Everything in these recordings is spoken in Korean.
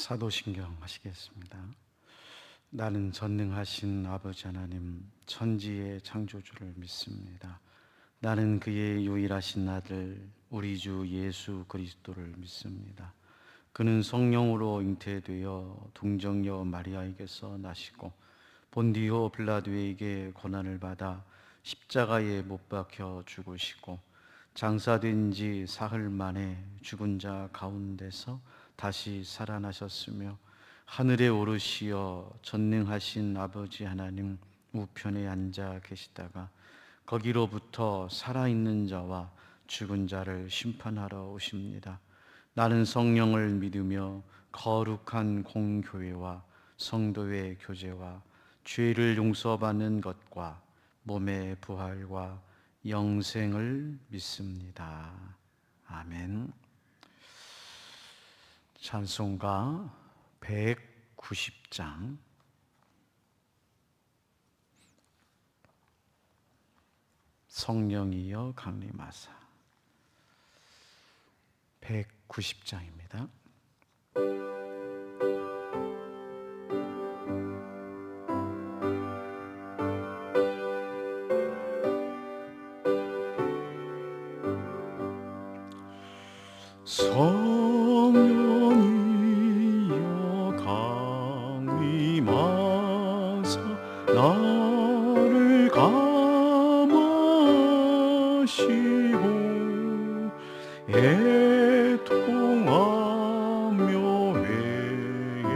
사도신경 하시겠습니다. 나는 전능하신 아버지 하나님 천지의 창조주를 믿습니다. 나는 그의 유일하신 아들 우리 주 예수 그리스도를 믿습니다. 그는 성령으로 잉태되어 동정녀 마리아에게서 나시고 본디오 빌라도에게 고난을 받아 십자가에 못 박혀 죽으시고 장사된 지 사흘 만에 죽은 자 가운데서 다시 살아나셨으며 하늘에 오르시어 전능하신 아버지 하나님 우편에 앉아 계시다가 거기로부터 살아있는 자와 죽은 자를 심판하러 오십니다. 나는 성령을 믿으며 거룩한 공교회와 성도의 교제와 죄를 용서받는 것과 몸의 부활과 영생을 믿습니다. 아멘. 찬송가 190장 성령이여 강림하사 190장입니다. 성령이여 강림하사 나를 감하시고 애통하며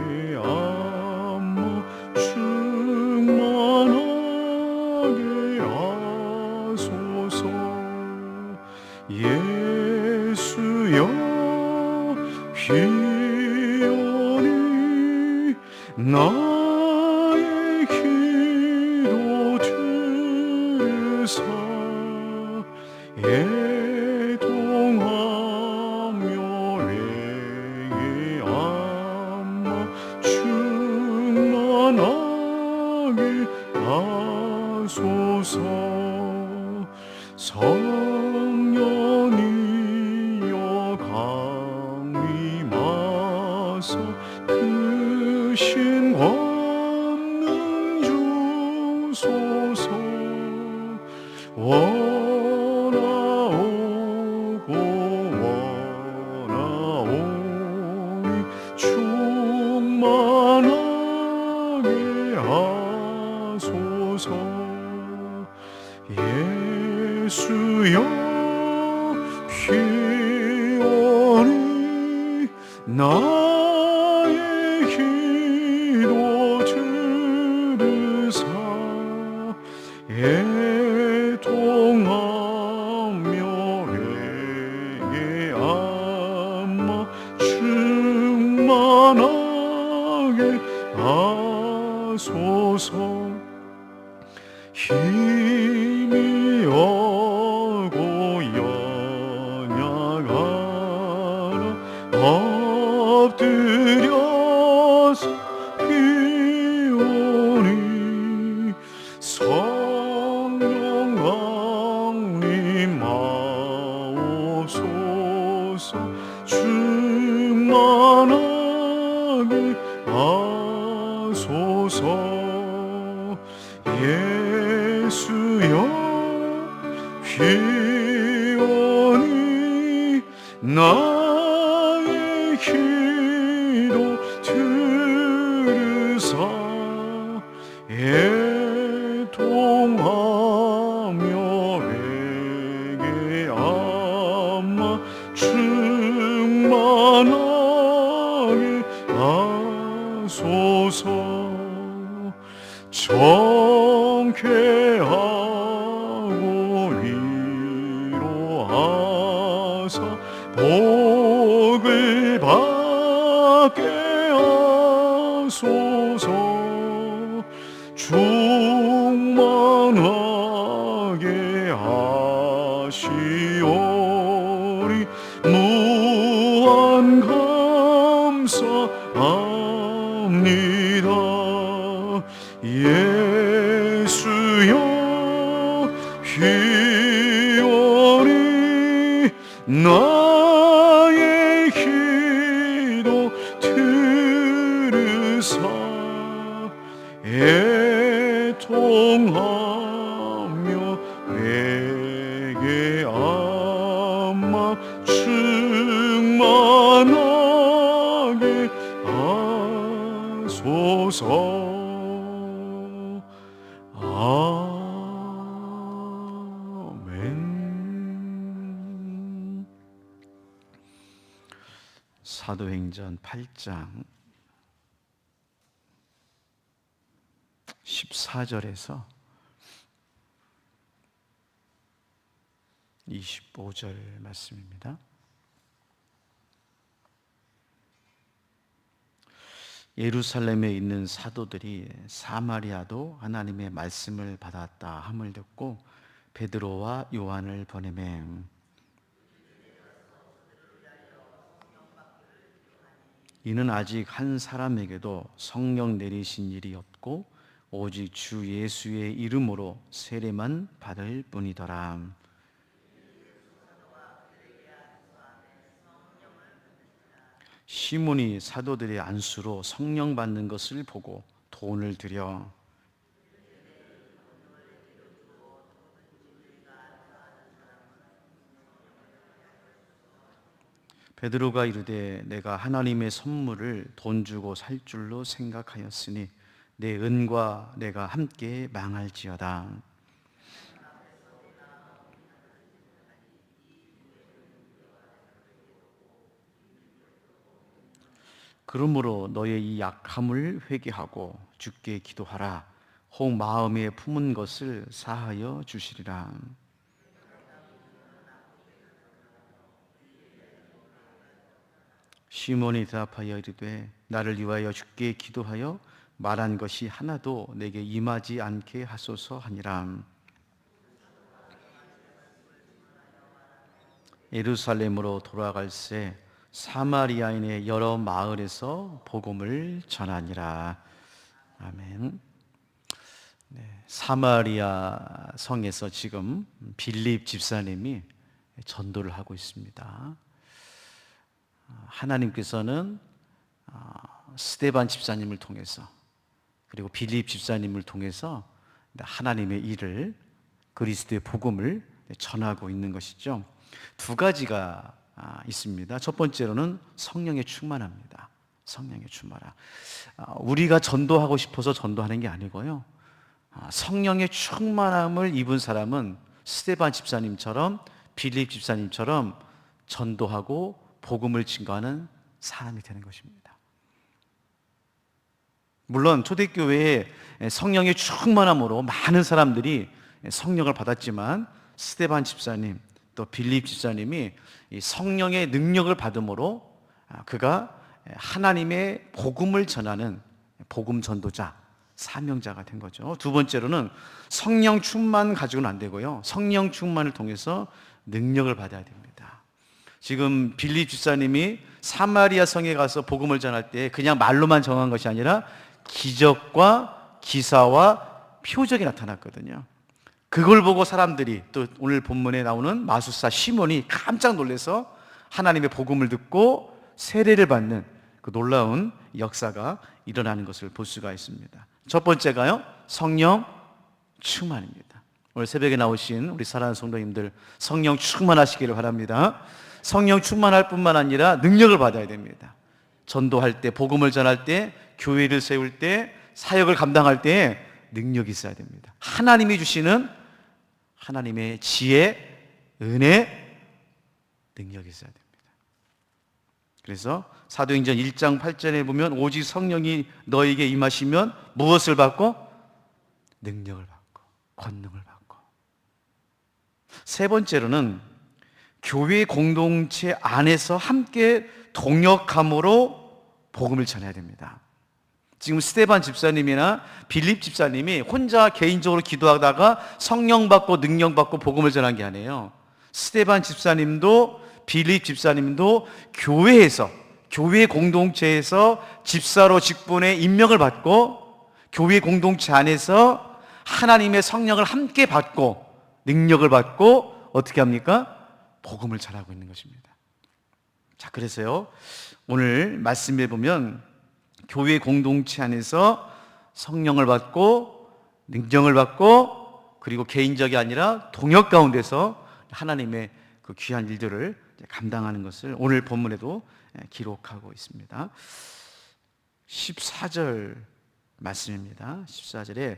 회개하며 충만하게 하소서. 예수여 귀여니 나의 기도 들으사 애통하며 회개하며 충만하게 하소서. 성령이여 강림하사 크신 권능 주소서. 원하오고 원하오니 충만하게 하소서. 예수여 귀여니 나의 기도 들으사 애통하며 회개하며 충만하게 하소서. 힘이 오고 연약하라 엎드려서 비오니 성령 강림하옵소서. 충만하게 하소서. 예수여 귀여니 나의 기도 들으사 애통하며 회개하며 충만하게 하소서. 정쾌하고 위로하사 복을 받게 하소서. 충만하게 하시오리 무한 감사합니다. 예수여 귀여니 나의 기도 들 애통하며 내게 아마 충만하게 하소서. 아멘. 사도행전 8장 14절에서 25절 말씀입니다. 예루살렘에 있는 사도들이 사마리아도 하나님의 말씀을 받았다 함을 듣고 베드로와 요한을 보내매 이는 아직 한 사람에게도 성령 내리신 일이 없고 오직 주 예수의 이름으로 세례만 받을 뿐이더라. 시몬이 사도들의 안수로 성령 받는 것을 보고 돈을 들여 베드로가 이르되 내가 하나님의 선물을 돈 주고 살 줄로 생각하였으니 내 은과 내가 함께 망할지어다. 그러므로 너의 이 약함을 회개하고 주께 기도하라. 혹 마음에 품은 것을 사하여 주시리라. 시몬이 대답하여 이르되 나를 위하여 주께 기도하여 말한 것이 하나도 내게 임하지 않게 하소서 하니라. 예루살렘으로 돌아갈새 사마리아인의 여러 마을에서 복음을 전하니라. 아멘. 네, 사마리아 성에서 지금 빌립 집사님이 전도를 하고 있습니다. 하나님께서는 스데반 집사님을 통해서 그리고 빌립 집사님을 통해서 하나님의 일을 그리스도의 복음을 전하고 있는 것이죠. 두 가지가 있습니다. 첫 번째로는 성령에 충만합니다. 성령에 충만하. 우리가 전도하고 싶어서 전도하는 게 아니고요. 성령의 충만함을 입은 사람은 스데반 집사님처럼 빌립 집사님처럼 전도하고 복음을 증거하는 사람이 되는 것입니다. 물론 초대교회에 성령의 충만함으로 많은 사람들이 성령을 받았지만 스데반 집사님 또 빌립 집사님이 성령의 능력을 받음으로 그가 하나님의 복음을 전하는 복음 전도자, 사명자가 된 거죠. 두 번째로는 성령 충만 가지고는 안 되고요. 성령 충만을 통해서 능력을 받아야 됩니다. 지금 빌립 집사님이 사마리아 성에 가서 복음을 전할 때 그냥 말로만 전한 것이 아니라 기적과 기사와 표적이 나타났거든요. 그걸 보고 사람들이 또 오늘 본문에 나오는 마술사 시몬이 깜짝 놀라서 하나님의 복음을 듣고 세례를 받는 그 놀라운 역사가 일어나는 것을 볼 수가 있습니다. 첫 번째가요, 성령 충만입니다. 오늘 새벽에 나오신 우리 사랑하는 성도님들 성령 충만하시기를 바랍니다. 성령 충만할 뿐만 아니라 능력을 받아야 됩니다. 전도할 때, 복음을 전할 때, 교회를 세울 때, 사역을 감당할 때 능력이 있어야 됩니다. 하나님이 주시는 하나님의 지혜, 은혜, 능력이 있어야 됩니다. 그래서 사도행전 1장 8절에 보면 오직 성령이 너에게 임하시면 무엇을 받고? 능력을 받고 권능을 받고. 세 번째로는 교회 공동체 안에서 함께 동역함으로 복음을 전해야 됩니다. 지금 스데반 집사님이나 빌립 집사님이 혼자 개인적으로 기도하다가 성령 받고 능력 받고 복음을 전한 게 아니에요. 스데반 집사님도 빌립 집사님도 교회에서, 교회 공동체에서 집사로 직분에 임명을 받고 교회 공동체 안에서 하나님의 성령을 함께 받고 능력을 받고 어떻게 합니까? 복음을 전하고 있는 것입니다. 자, 그래서요 오늘 말씀에 보면 교회 공동체 안에서 성령을 받고 능력을 받고 그리고 개인적이 아니라 동역 가운데서 하나님의 그 귀한 일들을 감당하는 것을 오늘 본문에도 기록하고 있습니다. 14절 말씀입니다. 14절에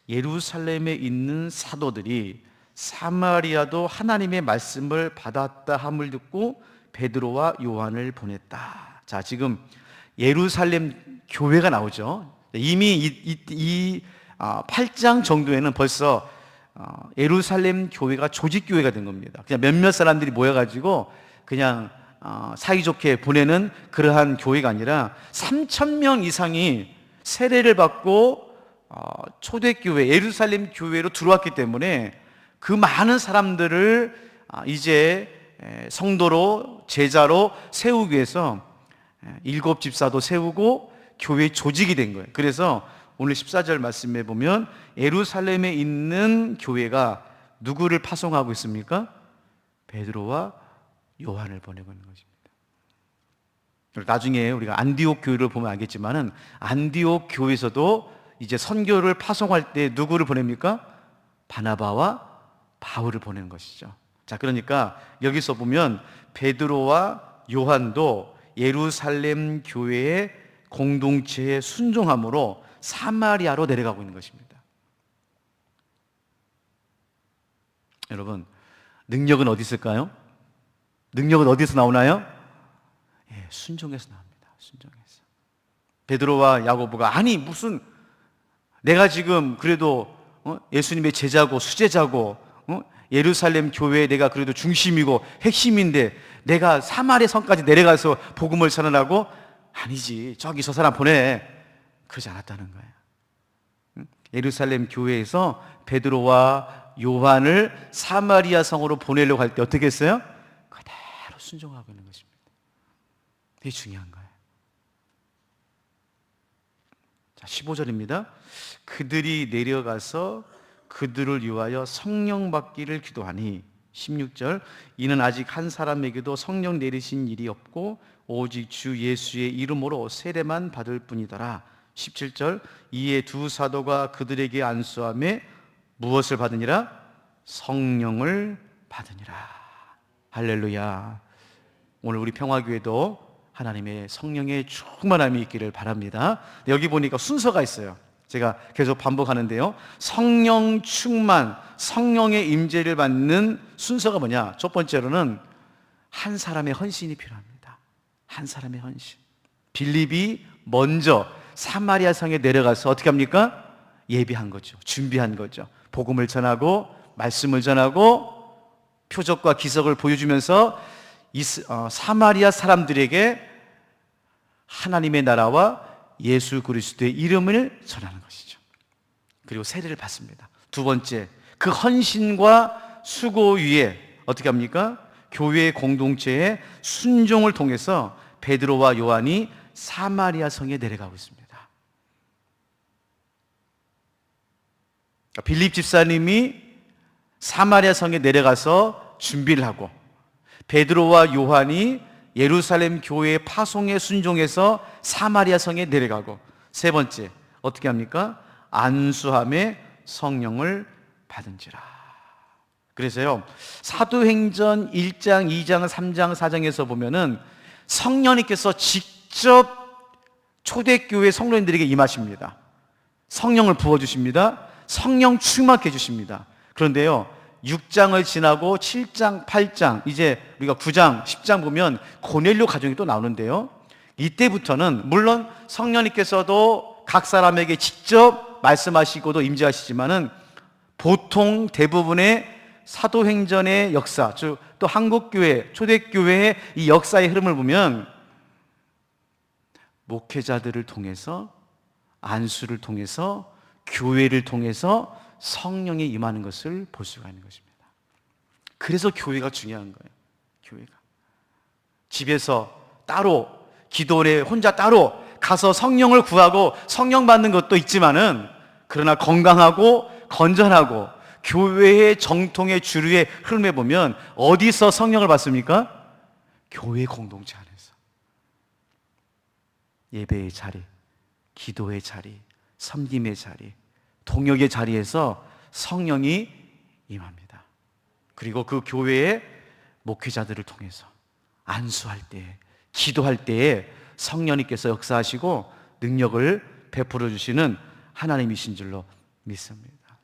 예루살렘에 있는 사도들이 사마리아도 하나님의 말씀을 받았다 함을 듣고 베드로와 요한을 보냈다. 자, 지금 예루살렘 교회가 나오죠. 이미 이 8장 정도에는 벌써 예루살렘 교회가 조직 교회가 된 겁니다. 그냥 몇몇 사람들이 모여가지고 그냥 사이좋게 보내는 그러한 교회가 아니라 3,000명 이상이 세례를 받고 초대교회 예루살렘 교회로 들어왔기 때문에 그 많은 사람들을 이제 성도로 제자로 세우기 위해서 7집사도 세우고 교회 조직이 된 거예요. 그래서 오늘 14절 말씀에 보면 예루살렘에 있는 교회가 누구를 파송하고 있습니까? 베드로와 요한을 보내고 있는 것입니다. 나중에 우리가 안디옥 교회를 보면 알겠지만은 안디옥 교회에서도 이제 선교를 파송할 때 누구를 보냅니까? 바나바와 바울을 보내는 것이죠. 자, 그러니까 여기서 보면 베드로와 요한도 예루살렘 교회의 공동체에 순종함으로 사마리아로 내려가고 있는 것입니다. 여러분, 능력은 어디 있을까요? 능력은 어디서 나오나요? 순종에서 나옵니다. 순종에서. 베드로와 야고보가 아니 무슨 내가 지금 그래도 예수님의 제자고 수제자고 예루살렘 교회에 내가 그래도 중심이고 핵심인데 내가 사마리아 성까지 내려가서 복음을 전하라고? 아니지, 저기 저 사람 보내. 그러지 않았다는 거예요. 예루살렘 교회에서 베드로와 요한을 사마리아 성으로 보내려고 할 때 어떻게 했어요? 그대로 순종하고 있는 것입니다. 되게 중요한 거예요. 자, 15절입니다. 그들이 내려가서 그들을 위하여 성령 받기를 기도하니 16절 이는 아직 한 사람에게도 성령 내리신 일이 없고 오직 주 예수의 이름으로 세례만 받을 뿐이더라. 17절 이에 두 사도가 그들에게 안수하며 무엇을 받으니라? 성령을 받으니라. 할렐루야. 오늘 우리 평화교회도 하나님의 성령의 충만함이 있기를 바랍니다. 여기 보니까 순서가 있어요. 제가 계속 반복하는데요. 성령 충만, 성령의 임재를 받는 순서가 뭐냐? 첫 번째로는 한 사람의 헌신이 필요합니다. 한 사람의 헌신. 빌립이 먼저 사마리아 성에 내려가서 어떻게 합니까? 예비한 거죠. 준비한 거죠. 복음을 전하고 말씀을 전하고 표적과 기적을 보여주면서 사마리아 사람들에게 하나님의 나라와 예수 그리스도의 이름을 전하는 것이죠. 그리고 세례를 받습니다. 두 번째, 그 헌신과 수고 위에 어떻게 합니까? 교회 공동체의 순종을 통해서 베드로와 요한이 사마리아 성에 내려가고 있습니다. 빌립 집사님이 사마리아 성에 내려가서 준비를 하고 베드로와 요한이 예루살렘 교회의 파송에 순종해서 사마리아 성에 내려가고 세 번째 어떻게 합니까? 안수함에 성령을 받은지라. 그래서요 사도행전 1장, 2장, 3장, 4장에서 보면은 성령님께서 직접 초대교회 성도님들에게 임하십니다. 성령을 부어주십니다. 성령 충만케 해주십니다. 그런데요 6장을 지나고 7장, 8장, 이제 우리가 9장, 10장 보면 고넬료 가정이 또 나오는데요 이때부터는 물론 성령님께서도 각 사람에게 직접 말씀하시고도 임재하시지만은 보통 대부분의 사도행전의 역사, 즉 또 한국교회, 초대교회의 이 역사의 흐름을 보면 목회자들을 통해서 안수를 통해서 교회를 통해서 성령이 임하는 것을 볼 수가 있는 것입니다. 그래서 교회가 중요한 거예요. 교회가 집에서 따로 기도에 혼자 따로 가서 성령을 구하고 성령 받는 것도 있지만은 그러나 건강하고 건전하고 교회의 정통의 주류의 흐름에 보면 어디서 성령을 받습니까? 교회 공동체 안에서 예배의 자리, 기도의 자리, 섬김의 자리, 동역의 자리에서 성령이 임합니다. 그리고 그 교회의 목회자들을 통해서 안수할 때, 기도할 때에 성령님께서 역사하시고 능력을 베풀어 주시는 하나님이신 줄로 믿습니다.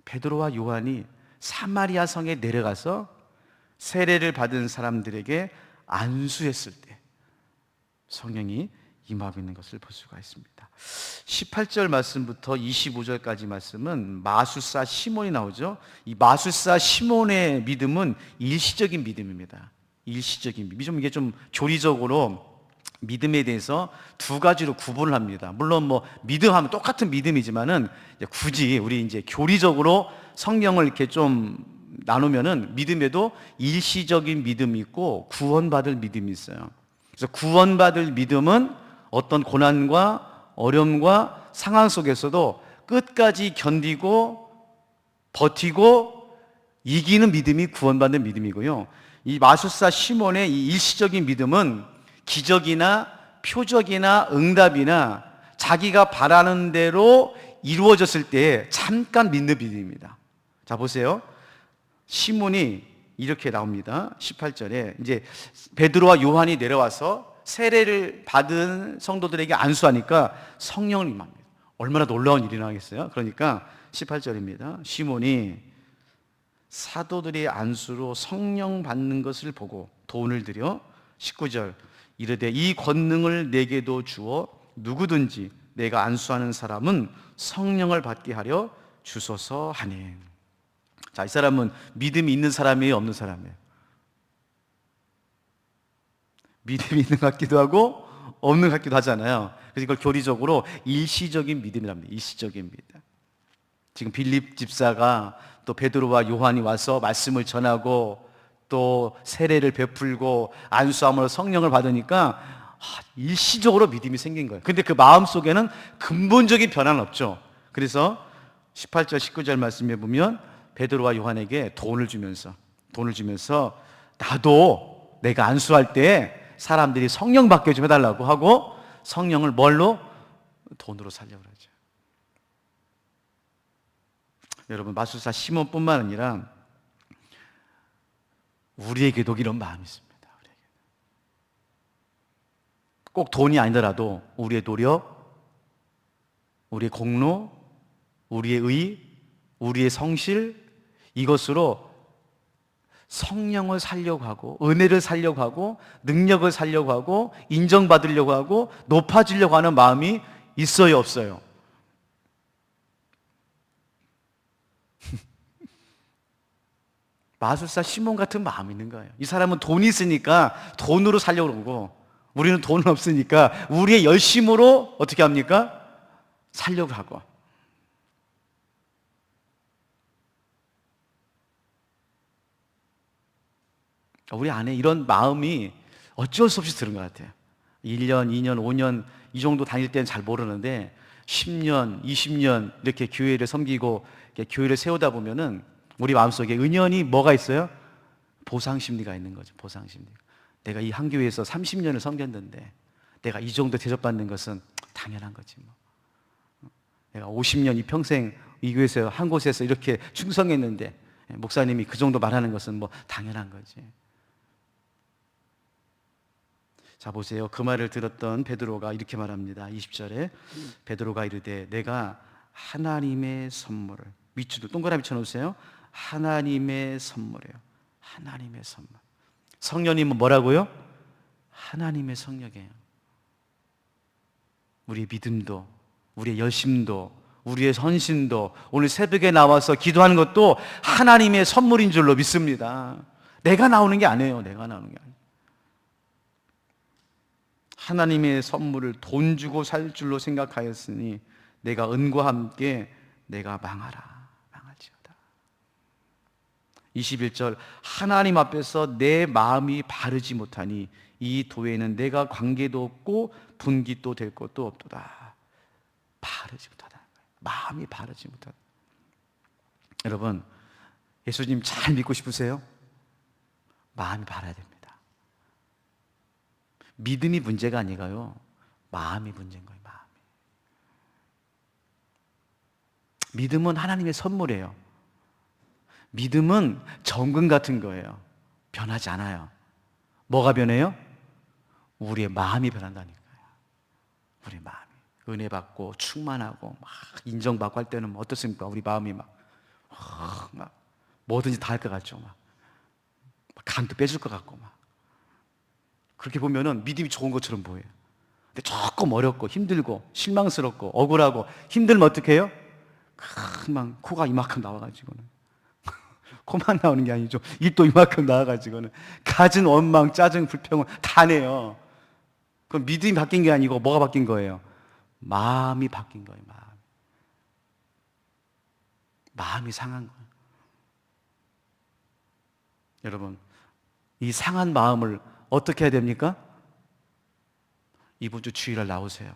베드로와 요한이 사마리아 성에 내려가서 세례를 받은 사람들에게 안수했을 때 성령이 임하고 있는 것을 볼 수가 있습니다. 18절 말씀부터 25절까지 말씀은 마술사 시몬이 나오죠. 이 마술사 시몬의 믿음은 일시적인 믿음입니다. 일시적인 믿음. 이게 좀 교리적으로 믿음에 대해서 두 가지로 구분을 합니다. 물론 뭐 믿음하면 똑같은 믿음이지만은 굳이 우리 이제 교리적으로 성경을 이렇게 좀 나누면은 믿음에도 일시적인 믿음이 있고 구원받을 믿음이 있어요. 그래서 구원받을 믿음은 어떤 고난과 어려움과 상황 속에서도 끝까지 견디고 버티고 이기는 믿음이 구원받는 믿음이고요. 이 마술사 시몬의 이 일시적인 믿음은 기적이나 표적이나 응답이나 자기가 바라는 대로 이루어졌을 때 잠깐 믿는 믿음입니다. 자, 보세요. 시몬이 이렇게 나옵니다. 18절에 이제 베드로와 요한이 내려와서 세례를 받은 성도들에게 안수하니까 성령을 임합니다. 얼마나 놀라운 일이 나겠어요? 그러니까 18절입니다. 시몬이 사도들의 안수로 성령 받는 것을 보고 돈을 들여 19절 이르되 이 권능을 내게도 주어 누구든지 내가 안수하는 사람은 성령을 받게 하려 주소서 하니. 자, 이 사람은 믿음이 있는 사람이에요, 없는 사람이에요? 믿음이 있는 것 같기도 하고 없는 것 같기도 하잖아요. 그래서 이걸 교리적으로 일시적인 믿음이랍니다. 일시적인 믿음. 지금 빌립 집사가 또 베드로와 요한이 와서 말씀을 전하고 또 세례를 베풀고 안수함으로 성령을 받으니까 일시적으로 믿음이 생긴 거예요. 근데 그 마음속에는 근본적인 변화는 없죠. 그래서 18절 19절 말씀에 보면 베드로와 요한에게 돈을 주면서 나도 내가 안수할 때 사람들이 성령 받게 좀 해달라고 하고 성령을 뭘로? 돈으로 살려고 하죠. 여러분, 마술사 시몬뿐만 아니라 우리에게도 이런 마음이 있습니다. 꼭 돈이 아니더라도 우리의 노력, 우리의 공로, 우리의 의, 우리의 성실, 이것으로 성령을 살려고 하고 은혜를 살려고 하고 능력을 살려고 하고 인정받으려고 하고 높아지려고 하는 마음이 있어요, 없어요? 마술사 시몬 같은 마음이 있는 거예요. 이 사람은 돈이 있으니까 돈으로 살려고 그러고 우리는 돈은 없으니까 우리의 열심으로 어떻게 합니까? 살려고 하고. 우리 안에 이런 마음이 어쩔 수 없이 들은 것 같아요. 1년, 2년, 5년 이 정도 다닐 때는 잘 모르는데 10년, 20년 이렇게 교회를 섬기고 이렇게 교회를 세우다 보면은 우리 마음속에 은연히 뭐가 있어요? 보상심리가 있는 거죠. 보상심리. 내가 이 한 교회에서 30년을 섬겼는데 내가 이 정도 대접받는 것은 당연한 거지 뭐. 내가 50년 이 평생 이 교회에서 한 곳에서 이렇게 충성했는데 목사님이 그 정도 말하는 것은 뭐 당연한 거지. 자, 보세요. 그 말을 들었던 베드로가 이렇게 말합니다. 20절에 베드로가 이르되 내가 하나님의 선물을, 밑줄도 동그라미 쳐놓으세요. 하나님의 선물이에요. 하나님의 선물. 성령님은 뭐라고요? 하나님의 성령이에요. 우리의 믿음도, 우리의 열심도, 우리의 헌신도, 오늘 새벽에 나와서 기도하는 것도 하나님의 선물인 줄로 믿습니다. 내가 나오는 게 아니에요. 내가 나오는 게 아니에요. 하나님의 선물을 돈 주고 살 줄로 생각하였으니 내가 은과 함께 내가 망할지어다. 21절 하나님 앞에서 내 마음이 바르지 못하니 이 도에는 내가 관계도 없고 분깃도 될 것도 없도다. 바르지 못하다. 마음이 바르지 못하다. 여러분, 예수님 잘 믿고 싶으세요? 마음이 바라야 됩니다. 믿음이 문제가 아니가요. 마음이 문제인 거예요. 마음이. 믿음은 하나님의 선물이에요. 믿음은 정금 같은 거예요. 변하지 않아요. 뭐가 변해요? 우리의 마음이 변한다니까요. 우리 마음이 은혜 받고 충만하고 막 인정받고 할 때는 어떻습니까? 우리 마음이 막 뭐든지 다 할 것 같죠. 막 간도 빼줄 것 같고 막 그렇게 보면은 믿음이 좋은 것처럼 보여요. 근데 조금 어렵고 힘들고 실망스럽고 억울하고 힘들면 어떻게 해요? 막 코가 이만큼 나와가지고는 코만 나오는 게 아니죠. 입도 이만큼 나와가지고는 갖은 원망, 짜증, 불평을 다 내요. 그럼 믿음이 바뀐 게 아니고 뭐가 바뀐 거예요? 마음이 바뀐 거예요. 마음이 상한 거예요. 여러분, 이 상한 마음을 어떻게 해야 됩니까? 이번 주 주일날 나오세요.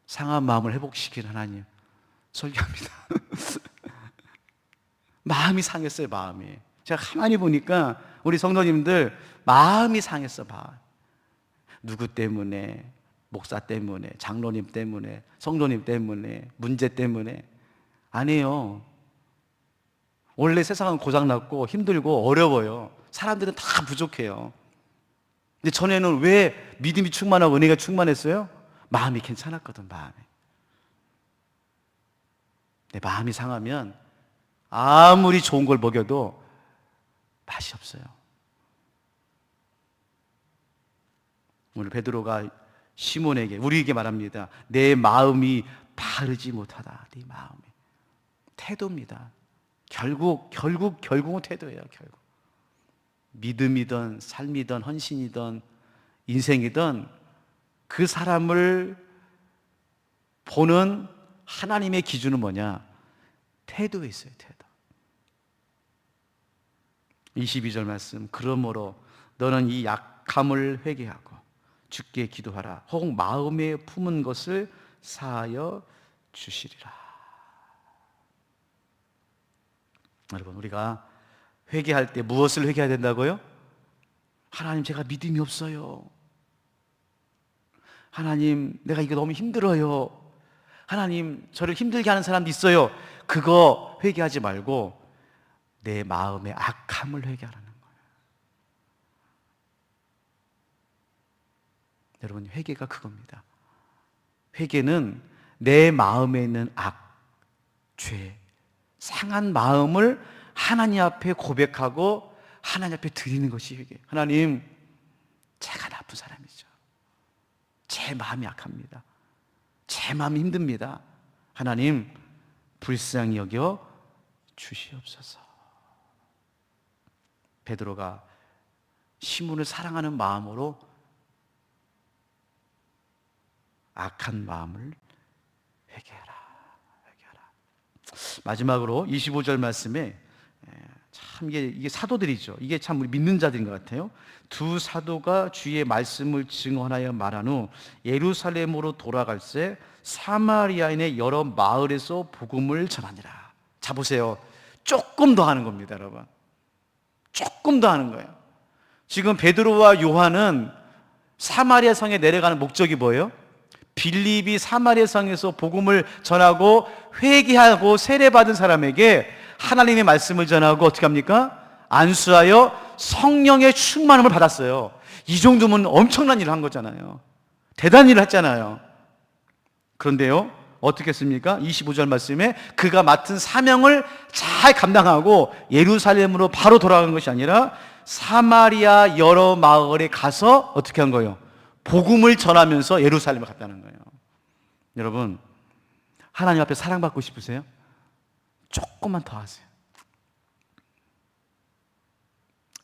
상한 마음을 회복시킨 하나님 설교합니다. 마음이 상했어요. 마음이. 제가 가만히 보니까 우리 성도님들 마음이 상했어. 마음. 누구 때문에, 목사 때문에, 장로님 때문에, 성도님 때문에, 문제 때문에 아니에요. 원래 세상은 고장났고 힘들고 어려워요. 사람들은 다 부족해요. 근데 전에는 왜 믿음이 충만하고 은혜가 충만했어요? 마음이 괜찮았거든. 마음이. 내 마음이 상하면 아무리 좋은 걸 먹여도 맛이 없어요. 오늘 베드로가 시몬에게, 우리에게 말합니다. 내 마음이 바르지 못하다. 네 마음이. 태도입니다. 결국은 태도예요. 결국. 믿음이든 삶이든 헌신이든 인생이든 그 사람을 보는 하나님의 기준은 뭐냐? 태도에 있어요. 태도. 22절 말씀. 그러므로 너는 이 약함을 회개하고 주께 기도하라. 혹 마음에 품은 것을 사하여 주시리라. 여러분, 우리가 회개할 때 무엇을 회개해야 된다고요? 하나님, 제가 믿음이 없어요. 하나님, 내가 이거 너무 힘들어요. 하나님, 저를 힘들게 하는 사람도 있어요. 그거 회개하지 말고 내 마음의 악함을 회개하라는 거예요. 여러분, 회개가 그겁니다. 회개는 내 마음에 있는 악, 죄, 상한 마음을 하나님 앞에 고백하고 하나님 앞에 드리는 것이 회개. 하나님, 제가 나쁜 사람이죠. 제 마음이 약합니다. 제 마음이 힘듭니다. 하나님, 불쌍히 여겨 주시옵소서. 베드로가 시몬을 사랑하는 마음으로 악한 마음을 회개하라. 마지막으로 25절 말씀에 참 이게 사도들이죠. 이게 참 우리 믿는 자들인 것 같아요. 두 사도가 주의 말씀을 증언하여 말한 후 예루살렘으로 돌아갈새 사마리아인의 여러 마을에서 복음을 전하니라. 자, 보세요. 조금 더 하는 겁니다, 여러분. 조금 더 하는 거예요. 지금 베드로와 요한은 사마리아 성에 내려가는 목적이 뭐예요? 빌립이 사마리아 성에서 복음을 전하고 회개하고 세례받은 사람에게 하나님의 말씀을 전하고 어떻게 합니까? 안수하여 성령의 충만함을 받았어요. 이 정도면 엄청난 일을 한 거잖아요. 대단한 일을 했잖아요. 그런데요, 어떻게 했습니까? 25절 말씀에 그가 맡은 사명을 잘 감당하고 예루살렘으로 바로 돌아간 것이 아니라 사마리아 여러 마을에 가서 어떻게 한 거예요? 복음을 전하면서 예루살렘을 갔다는 거예요. 여러분, 하나님 앞에 사랑받고 싶으세요? 조금만 더 하세요.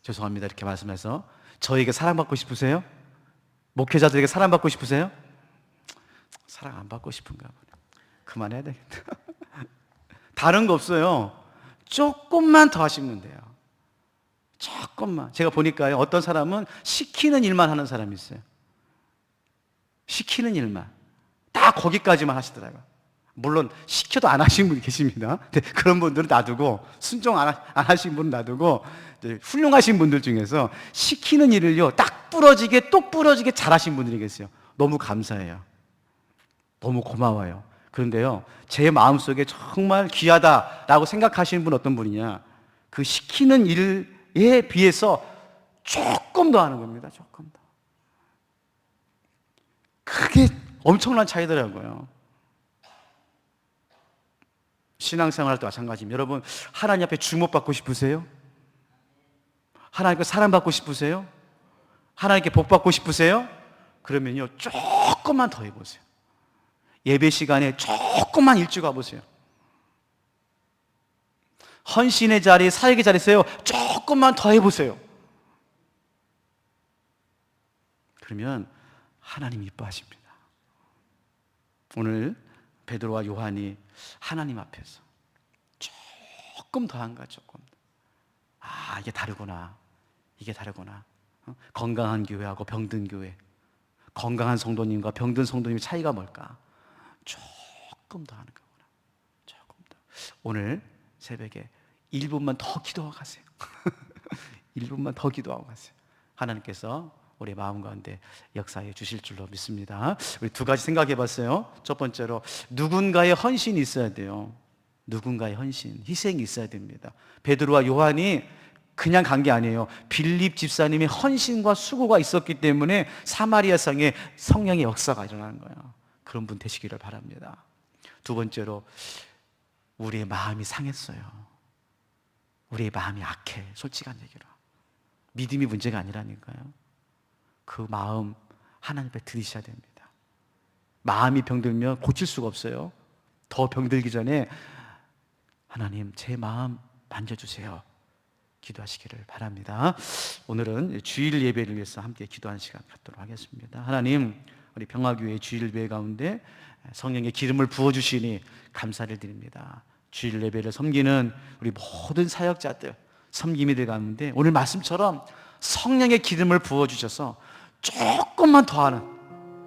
죄송합니다, 이렇게 말씀해서. 저에게 사랑받고 싶으세요? 목회자들에게 사랑받고 싶으세요? 사랑 안 받고 싶은가 보네. 그만해야 되겠다. 다른 거 없어요. 조금만 더 하시면 돼요. 조금만. 제가 보니까요, 어떤 사람은 시키는 일만 하는 사람이 있어요. 시키는 일만. 딱 거기까지만 하시더라고요. 물론 시켜도 안 하시는 분이 계십니다. 근데 그런 분들은 놔두고, 순종 안 하신 분은 놔두고, 훌륭하신 분들 중에서 시키는 일을요, 딱 부러지게, 똑 부러지게 잘하신 분들이 계세요. 너무 감사해요. 너무 고마워요. 그런데요, 제 마음속에 정말 귀하다라고 생각하시는 분 어떤 분이냐, 그 시키는 일에 비해서 조금 더 하는 겁니다. 조금 더. 그게 엄청난 차이더라고요. 신앙생활 도 마찬가지입니다. 여러분, 하나님 앞에 주목받고 싶으세요? 하나님께 사랑받고 싶으세요? 하나님께 복받고 싶으세요? 그러면요, 조금만 더 해보세요. 예배 시간에 조금만 일찍 와보세요. 헌신의 자리, 사역의 자리에서요, 조금만 더 해보세요. 그러면 하나님 이뻐하십니다. 오늘 베드로와 요한이 하나님 앞에서 조금 더 한가, 조금 더. 아, 이게 다르구나. 이게 다르구나. 건강한 교회하고 병든 교회, 건강한 성도님과 병든 성도님의 차이가 뭘까? 조금 더 하는 거구나. 조금 더. 오늘 새벽에 1분만 더 기도하고 가세요. 1분만 더 기도하고 가세요. 하나님께서 우리 마음 가운데 역사해 주실 줄로 믿습니다. 우리 두 가지 생각해 봤어요. 첫 번째로, 누군가의 헌신이 있어야 돼요. 누군가의 헌신, 희생이 있어야 됩니다. 베드로와 요한이 그냥 간 게 아니에요. 빌립 집사님의 헌신과 수고가 있었기 때문에 사마리아 성에 성령의 역사가 일어나는 거예요. 그런 분 되시기를 바랍니다. 두 번째로, 우리의 마음이 상했어요. 우리의 마음이 악해. 솔직한 얘기로. 믿음이 문제가 아니라니까요. 그 마음 하나님 앞에 드리셔야 됩니다. 마음이 병들면 고칠 수가 없어요. 더 병들기 전에 하나님, 제 마음 만져주세요. 기도하시기를 바랍니다. 오늘은 주일 예배를 위해서 함께 기도하는 시간 갖도록 하겠습니다. 하나님, 우리 평화교회 주일 예배 가운데 성령의 기름을 부어주시니 감사를 드립니다. 주일 예배를 섬기는 우리 모든 사역자들, 섬김이들 가운데 오늘 말씀처럼 성령의 기름을 부어주셔서 조금만 더 하는,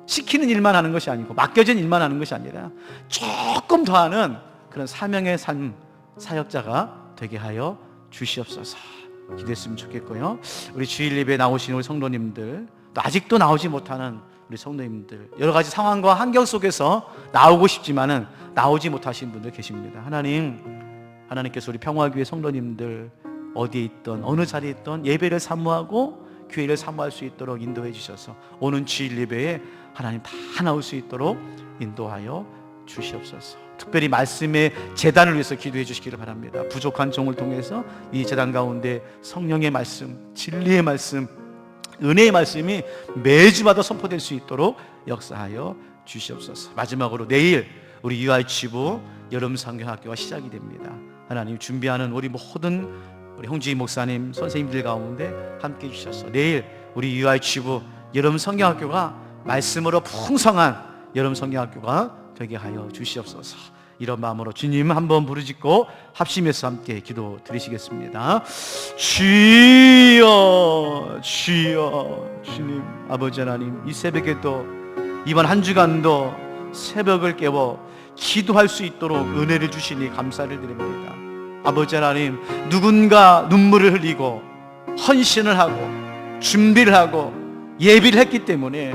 시키는 일만 하는 것이 아니고 맡겨진 일만 하는 것이 아니라 조금 더 하는 그런 사명의 삶, 사역자가 되게 하여 주시옵소서. 기도했으면 좋겠고요. 우리 주일 예배에 나오신 우리 성도님들, 또 아직도 나오지 못하는 우리 성도님들, 여러 가지 상황과 환경 속에서 나오고 싶지만은 나오지 못하신 분들 계십니다. 하나님께서 우리 평화교회 성도님들 어디에 있던 어느 자리에 있던 예배를 사모하고 교회를 사모할 수 있도록 인도해 주셔서 오는 주일 예배에 하나님 다 나올 수 있도록 인도하여 주시옵소서. 특별히 말씀의 제단을 위해서 기도해 주시기를 바랍니다. 부족한 종을 통해서 이 제단 가운데 성령의 말씀, 진리의 말씀, 은혜의 말씀이 매주마다 선포될 수 있도록 역사하여 주시옵소서. 마지막으로 내일 우리 유아치부 여름 성경학교가 시작이 됩니다. 하나님, 준비하는 우리 모든 우리 홍지희 목사님, 선생님들 가운데 함께 해주셔서 내일 우리 유아치부 여름 성경학교가 말씀으로 풍성한 여름 성경학교가 되게 하여 주시옵소서. 이런 마음으로 주님 한번 부르짖고 합심해서 함께 기도 드리시겠습니다. 주여, 주여. 주님, 아버지 하나님, 이 새벽에도 이번 한 주간도 새벽을 깨워 기도할 수 있도록 은혜를 주시니 감사를 드립니다. 아버지 하나님, 누군가 눈물을 흘리고 헌신을 하고 준비를 하고 예비를 했기 때문에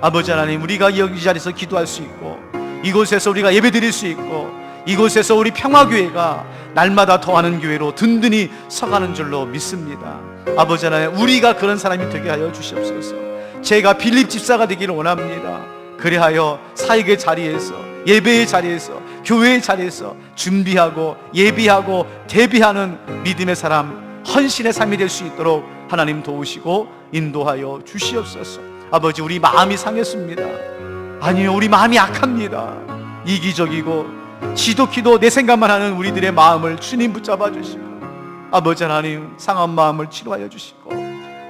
아버지 하나님, 우리가 여기 자리에서 기도할 수 있고 이곳에서 우리가 예배드릴 수 있고 이곳에서 우리 평화교회가 날마다 더하는 교회로 든든히 서가는 줄로 믿습니다. 아버지 하나님, 우리가 그런 사람이 되게 하여 주시옵소서. 제가 빌립 집사가 되기를 원합니다. 그리하여 사역의 자리에서, 예배의 자리에서, 교회의 자리에서 준비하고 예비하고 대비하는 믿음의 사람, 헌신의 삶이 될 수 있도록 하나님 도우시고 인도하여 주시옵소서. 아버지, 우리 마음이 상했습니다. 아니요, 우리 마음이 악합니다. 이기적이고 지독히도 내 생각만 하는 우리들의 마음을 주님 붙잡아 주시고 아버지 하나님, 상한 마음을 치료하여 주시고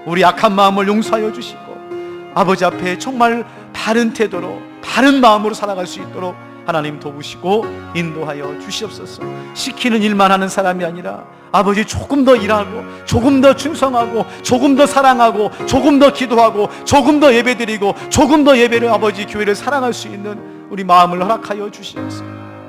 우리 악한 마음을 용서하여 주시고 아버지 앞에 정말 바른 태도로 바른 마음으로 살아갈 수 있도록 하나님 도우시고 인도하여 주시옵소서. 시키는 일만 하는 사람이 아니라 아버지, 조금 더 일하고 조금 더 충성하고 조금 더 사랑하고 조금 더 기도하고 조금 더 예배드리고 조금 더 예배를 아버지 교회를 사랑할 수 있는 우리 마음을 허락하여 주시옵소서.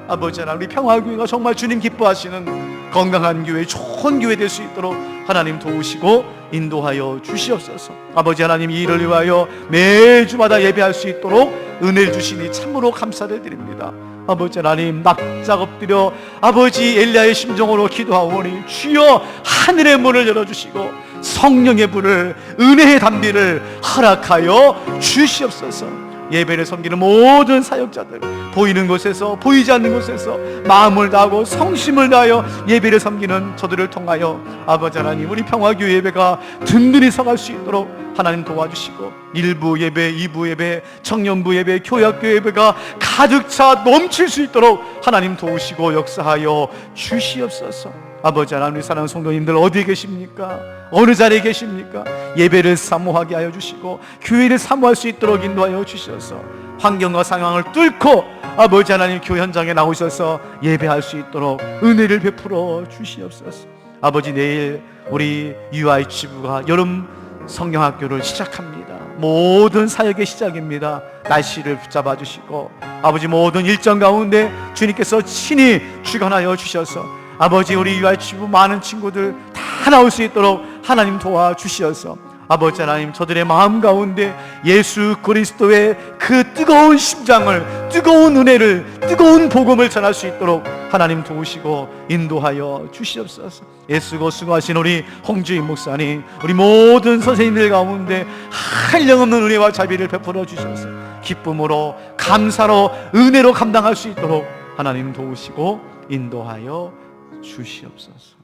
아버지 하나님, 우리 평화교회가 정말 주님 기뻐하시는 건강한 교회, 좋은 교회 될 수 있도록 하나님 도우시고 인도하여 주시옵소서. 아버지 하나님, 이 일을 위하여 매주마다 예배할 수 있도록 은혜를 주시니 참으로 감사를 드립니다. 아버지 하나님 납작 엎드려 아버지 엘리야의 심정으로 기도하오니 주여 하늘의 문을 열어주시고 성령의 불을 은혜의 담비를 허락하여 주시옵소서. 예배를 섬기는 모든 사역자들, 보이는 곳에서 보이지 않는 곳에서 마음을 다하고 성심을 다하여 예배를 섬기는 저들을 통하여 아버지 하나님 우리 평화교회 예배가 든든히 서갈 수 있도록 하나님 도와주시고, 1부 예배, 2부 예배, 청년부 예배, 교회학교 예배가 가득 차 넘칠 수 있도록 하나님 도우시고 역사하여 주시옵소서. 아버지 하나님, 사랑하는 성도님들 어디에 계십니까? 어느 자리에 계십니까? 예배를 사모하게 하여 주시고 교회를 사모할 수 있도록 인도하여 주셔서 환경과 상황을 뚫고 아버지 하나님 교회 현장에 나오셔서 예배할 수 있도록 은혜를 베풀어 주시옵소서. 아버지, 내일 우리 UI 지부가 여름 성경학교를 시작합니다. 모든 사역의 시작입니다. 날씨를 붙잡아 주시고 아버지 모든 일정 가운데 주님께서 친히 주관하여 주셔서 아버지 우리 유아치부 많은 친구들 다 나올 수 있도록 하나님 도와주시어서 아버지 하나님 저들의 마음 가운데 예수 그리스도의 그 뜨거운 심장을, 뜨거운 은혜를, 뜨거운 복음을 전할 수 있도록 하나님 도우시고 인도하여 주시옵소서. 애쓰고 수고하신 우리 홍주인 목사님, 우리 모든 선생님들 가운데 한량없는 은혜와 자비를 베풀어 주셔서 기쁨으로, 감사로, 은혜로 감당할 수 있도록 하나님 도우시고 인도하여 주시옵소서.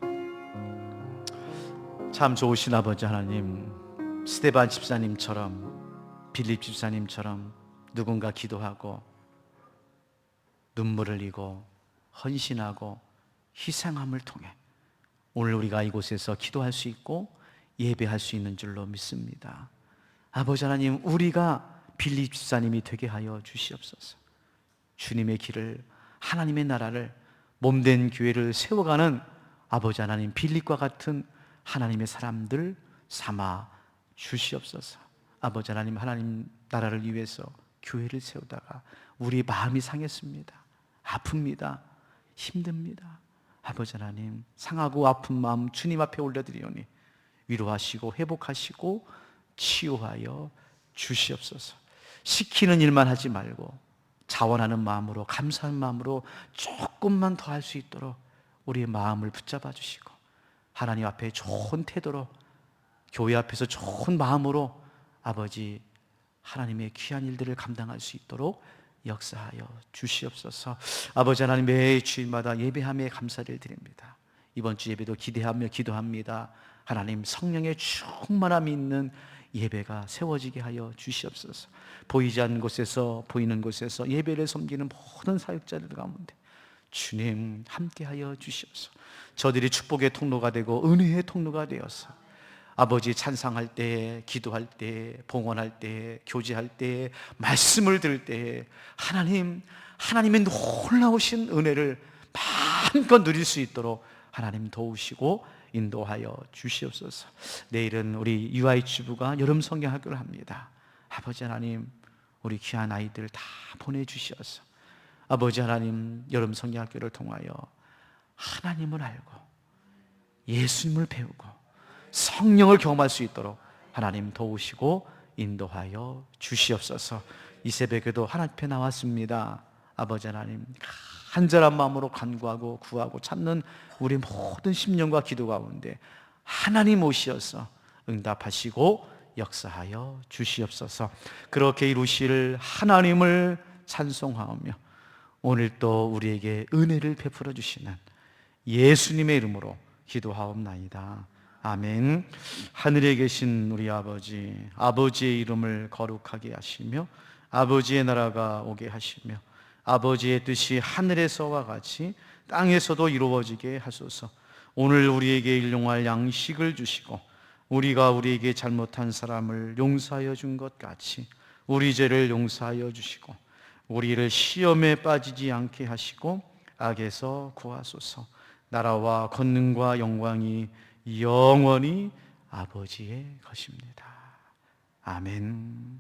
참 좋으신 아버지 하나님, 스데반 집사님처럼, 빌립 집사님처럼 누군가 기도하고 눈물을 흘리고 헌신하고 희생함을 통해 오늘 우리가 이곳에서 기도할 수 있고 예배할 수 있는 줄로 믿습니다. 아버지 하나님, 우리가 빌립 집사님이 되게 하여 주시옵소서. 주님의 길을, 하나님의 나라를, 몸된 교회를 세워가는 아버지 하나님, 빌립과 같은 하나님의 사람들 삼아 주시옵소서. 아버지 하나님, 하나님 나라를 위해서 교회를 세우다가 우리 마음이 상했습니다. 아픕니다. 힘듭니다. 아버지 하나님, 상하고 아픈 마음 주님 앞에 올려드리오니 위로하시고 회복하시고 치유하여 주시옵소서. 시키는 일만 하지 말고 자원하는 마음으로, 감사하는 마음으로 조금만 더 할 수 있도록 우리의 마음을 붙잡아 주시고 하나님 앞에 좋은 태도로, 교회 앞에서 좋은 마음으로 아버지 하나님의 귀한 일들을 감당할 수 있도록 역사하여 주시옵소서. 아버지 하나님, 매 주일마다 예배함에 감사를 드립니다. 이번 주 예배도 기대하며 기도합니다. 하나님, 성령의 충만함이 있는 예배가 세워지게 하여 주시옵소서. 보이지 않는 곳에서 보이는 곳에서 예배를 섬기는 모든 사역자들 가운데 주님 함께하여 주시옵소서. 저들이 축복의 통로가 되고 은혜의 통로가 되어서 아버지 찬상할 때, 기도할 때, 봉헌할 때, 교제할 때, 말씀을 들을 때 하나님의 놀라우신 은혜를 마음껏 누릴 수 있도록 하나님 도우시고 인도하여 주시옵소서. 내일은 우리 UI 주부가 여름 성경학교를 합니다. 아버지 하나님, 우리 귀한 아이들 다 보내주셔서 아버지 하나님, 여름 성경학교를 통하여 하나님을 알고 예수님을 배우고 성령을 경험할 수 있도록 하나님 도우시고 인도하여 주시옵소서. 이 새벽에도 하나님 앞에 나왔습니다. 아버지 하나님, 간절한 마음으로 간구하고 구하고 찾는 우리 모든 심령과 기도 가운데 하나님 오시어서 응답하시고 역사하여 주시옵소서. 그렇게 이루실 하나님을 찬송하며 오늘 또 우리에게 은혜를 베풀어 주시는 예수님의 이름으로 기도하옵나이다. 아멘. 하늘에 계신 우리 아버지, 아버지의 이름을 거룩하게 하시며 아버지의 나라가 오게 하시며 아버지의 뜻이 하늘에서와 같이 땅에서도 이루어지게 하소서. 오늘 우리에게 일용할 양식을 주시고 우리가 우리에게 잘못한 사람을 용서하여 준 것 같이 우리 죄를 용서하여 주시고 우리를 시험에 빠지지 않게 하시고 악에서 구하소서. 나라와 권능과 영광이 영원히 아버지의 것입니다. 아멘.